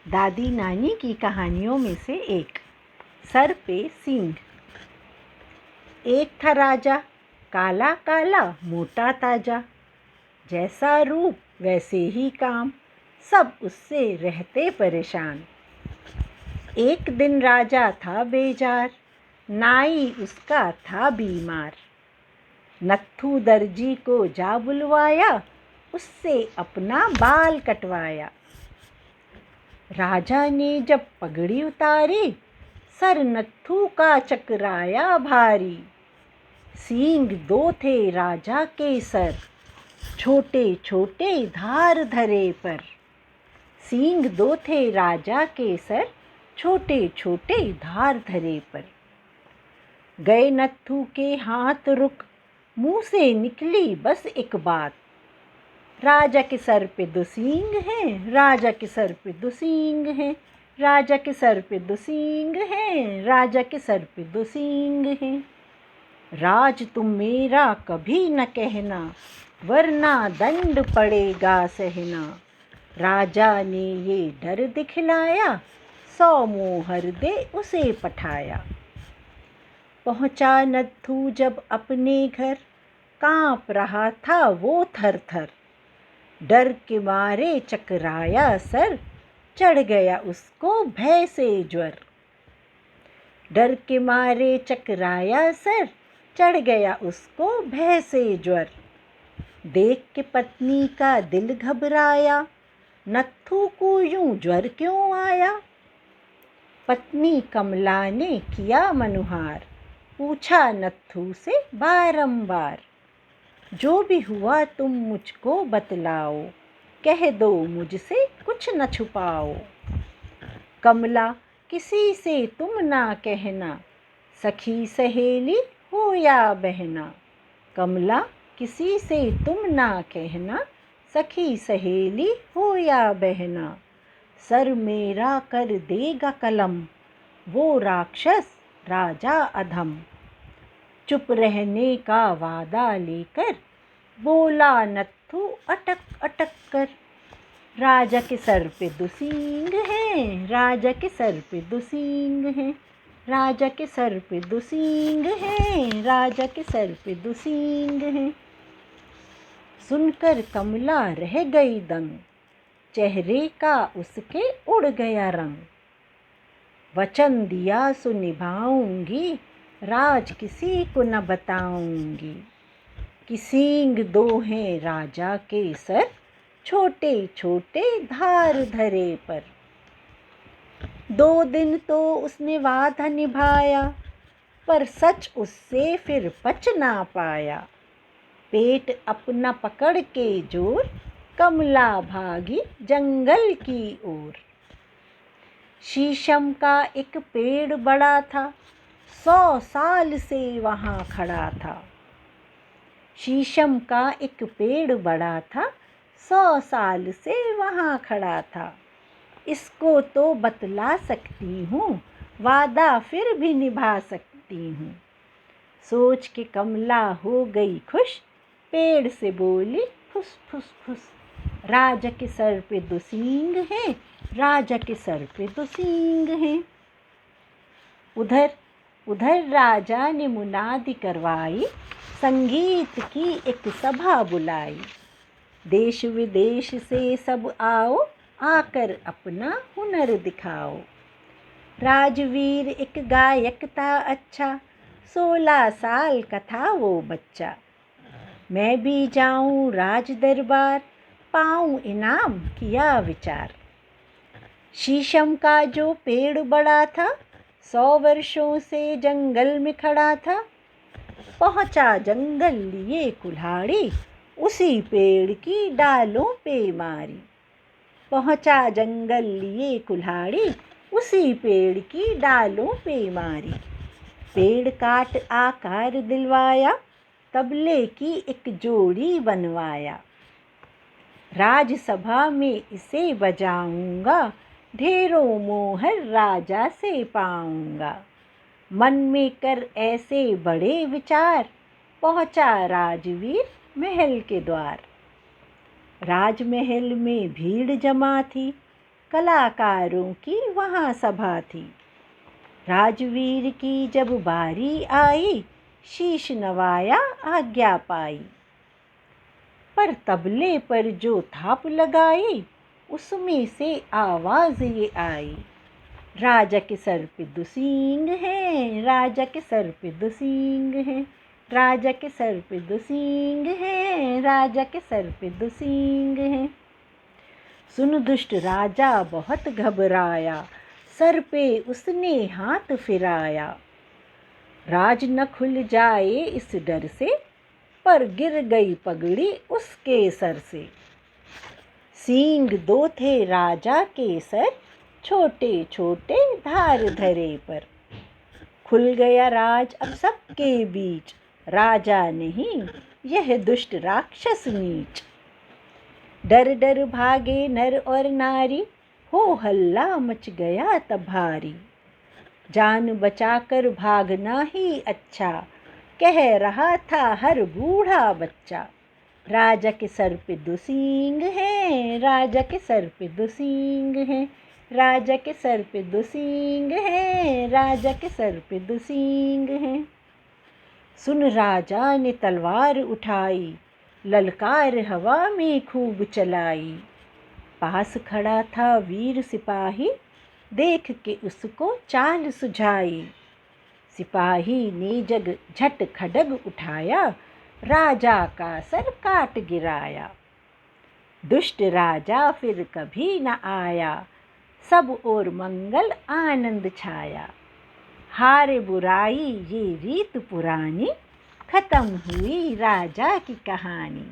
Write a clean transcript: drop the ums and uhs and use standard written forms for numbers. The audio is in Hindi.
दादी नानी की कहानियों में से एक। सर पे सींग। एक था राजा, काला काला मोटा ताजा, जैसा रूप वैसे ही काम, सब उससे रहते परेशान। एक दिन राजा था बेजार, नाई उसका था बीमार। नत्थू दर्जी को जा बुलवाया, उससे अपना बाल कटवाया। राजा ने जब पगड़ी उतारी, सर नत्थू का चकराया भारी। सींग दो थे राजा के सर, छोटे छोटे धार धरे पर। सींग दो थे राजा के सर, छोटे छोटे धार धरे पर। गए नत्थू के हाथ रुक, मुंह से निकली बस एक बात। राजा के सर पे दो सींग हैं, राजा के सर पे दो सींग हैं, राजा के सर पे दो सींग हैं, राजा के सर पे दो सींग हैं। राज तुम मेरा कभी न कहना, वरना दंड पड़ेगा सहना। राजा ने ये डर दिखलाया, 100 मोहर दे उसे पठाया। पहुंचा नत्थू जब अपने घर, कांप रहा था वो थर थर। डर के मारे चकराया सर, चढ़ गया उसको भय से ज्वर। डर के मारे चकराया सर, चढ़ गया उसको भय से ज्वर। देख के पत्नी का दिल घबराया, नत्थू को यूं ज्वर क्यों आया। पत्नी कमला ने किया मनुहार, पूछा नत्थू से बारंबार। जो भी हुआ तुम मुझको बतलाओ, कह दो मुझसे कुछ न छुपाओ। कमला किसी से तुम ना कहना, सखी सहेली हो या बहना। कमला किसी से तुम ना कहना, सखी सहेली हो या बहना। सर मेरा कर देगा कलम, वो राक्षस राजा अधम। चुप रहने का वादा लेकर, बोला नत्थू अटक अटक कर। राजा के सर पे दो सींग हैं, राजा के सर पे दो सींग हैं, राजा के सर पे दो सींग हैं, राजा के सर पे दो सींग हैं। सुनकर कमला रह गई दंग, चेहरे का उसके उड़ गया रंग। वचन दिया सो निभाऊंगी, राज किसी को न बताऊंगी। कि सींग दो हैं राजा के सर, छोटे छोटे धार धरे पर। 2 दिन तो उसने वादा निभाया, पर सच उससे फिर पच ना पाया। पेट अपना पकड़ के जोर, कमला भागी जंगल की ओर। शीशम का एक पेड़ बड़ा था, 100 साल से वहाँ खड़ा था। शीशम का एक पेड़ बड़ा था, 100 साल से वहाँ खड़ा था। इसको तो बतला सकती हूँ, वादा फिर भी निभा सकती हूँ। सोच के कमला हो गई खुश, पेड़ से बोली फुस फुस फुस। राजा के सर पे दो सींग हैं, राजा के सर पे दो सींग हैं। उधर राजा ने मुनादी करवाई, संगीत की एक सभा बुलाई। देश विदेश से सब आओ, आकर अपना हुनर दिखाओ। राजवीर एक गायक था अच्छा, 16 साल का था वो बच्चा। मैं भी जाऊं राज दरबार, पाऊं इनाम किया विचार। शीशम का जो पेड़ बड़ा था, 100 वर्षों से जंगल में खड़ा था। पहुंचा जंगल लिए कुल्हाड़ी, उसी पेड़ की डालों पे मारी। पहुंचा जंगल लिए कुल्हाड़ी, उसी पेड़ की डालों पे मारी। पेड़ काट आकार दिलवाया, तबले की एक जोड़ी बनवाया। राजसभा में इसे बजाऊंगा, ढेरों मोहर राजा से पाऊंगा। मन में कर ऐसे बड़े विचार, पहुंचा राजवीर महल के द्वार। राजमहल में भीड़ जमा थी, कलाकारों की वहाँ सभा थी। राजवीर की जब बारी आई, शीश नवाया आज्ञा पाई। पर तबले पर जो थाप लगाई, उसमें से आवाज ये आई, राजा के सर पे दो सींग हैं, राजा के सर पे दो सींग हैं, राजा के सर पे दो सींग हैं, राजा के सर पे दो सींग हैं। सुन दुष्ट राजा बहुत घबराया, सर पे उसने हाथ फिराया। राज न खुल जाए इस डर से, पर गिर गई पगड़ी उसके सर से। सींग दो थे राजा के सर, छोटे छोटे धार धरे पर। खुल गया राज अब सबके बीच, राजा नहीं यह दुष्ट राक्षस नीच। डर डर भागे नर और नारी, हो हल्ला मच गया तब भारी। जान बचाकर भागना ही अच्छा, कह रहा था हर बूढ़ा बच्चा। राजा के सर पे दो सींग हैं, राजा के सर पे दो सींग हैं, राजा के सर पे दो सींग हैं, राजा के सर पे दो सींग हैं। सुन राजा ने तलवार उठाई, ललकार हवा में खूब चलाई। पास खड़ा था वीर सिपाही, देख के उसको चाल सुझाई। सिपाही ने जग झट खड्ग उठाया, राजा का सर काट गिराया। दुष्ट राजा फिर कभी न आया, सब ओर मंगल आनंद छाया। हारे बुराई ये रीत पुरानी, खत्म हुई राजा की कहानी।